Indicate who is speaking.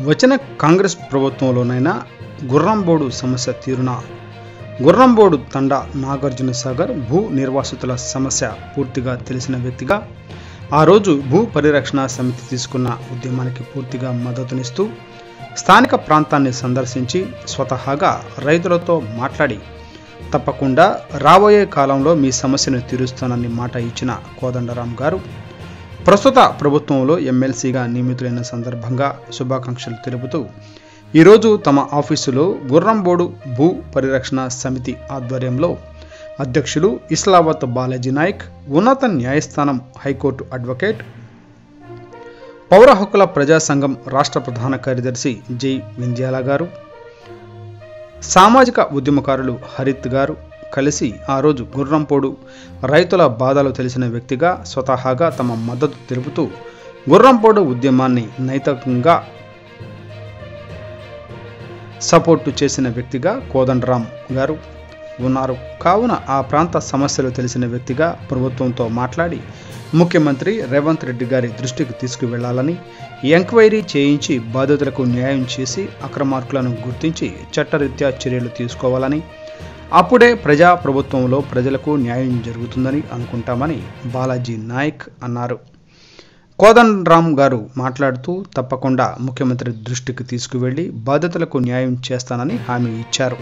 Speaker 1: వచ్చిన కాంగ్రెస్ ప్రభుత్వంలోనైనా గుర్రంబోడు సమస్య తీరున గుర్రంబోడు తండా నాగార్జున సాగర్ భూ నిర్వాసితుల సమస్య పూర్తిగా తెలిసిన వ్యక్తిగా ఆ రోజు భూ పరిరక్షణ సమితి తీసుకున్న ఉద్యమానికి పూర్తిగా మద్దతునిస్తూ స్థానిక ప్రాంతాన్ని సందర్శించి స్వతహాగా రైతులతో మాట్లాడి తప్పకుండా రాబోయే కాలంలో మీ సమస్యను తీరుస్తానని మాట ఇచ్చిన కోదండరాం గారు ప్రస్తుత ప్రభుత్వంలో ఎమ్మెల్సీగా నియమితులైన సందర్భంగా శుభాకాంక్షలు తెలుపుతూ ఈరోజు తమ ఆఫీసులో గుర్రంబోడు భూ పరిరక్షణ సమితి ఆధ్వర్యంలో అధ్యక్షులు ఇస్లావత్ బాలాజీ నాయక్, ఉన్నత న్యాయస్థానం హైకోర్టు అడ్వకేట్, పౌర హక్కుల ప్రజా సంఘం రాష్ట్ర ప్రధాన కార్యదర్శి జై వింధ్యాల గారు, సామాజిక ఉద్యమకారులు హరిత్ గారు కలిసి ఆ రోజు గుర్రంపోడు రైతుల బాధలు తెలిసిన వ్యక్తిగా స్వతహాగా తమ మద్దతు తెలుపుతూ గుర్రంపోడు ఉద్యమాన్ని నైతికంగా సపోర్టు చేసిన వ్యక్తిగా కోదండరాం గారు ఉన్నారు. కావున ఆ ప్రాంత సమస్యలు తెలిసిన వ్యక్తిగా ప్రభుత్వంతో మాట్లాడి ముఖ్యమంత్రి రేవంత్ రెడ్డి గారి దృష్టికి తీసుకువెళ్లాలని, ఎంక్వైరీ చేయించి బాధితులకు న్యాయం చేసి అక్రమార్కులను గుర్తించి చట్టరీత్యా చర్యలు తీసుకోవాలని, అప్పుడే ప్రజా ప్రభుత్వంలో ప్రజలకు న్యాయం జరుగుతుందని అనుకుంటామని బాలాజీ నాయక్ అన్నారు. కోదండరాం గారు మాట్లాడుతూ తప్పకుండా ముఖ్యమంత్రి దృష్టికి తీసుకువెళ్లి బాధితులకు న్యాయం చేస్తానని హామీ ఇచ్చారు.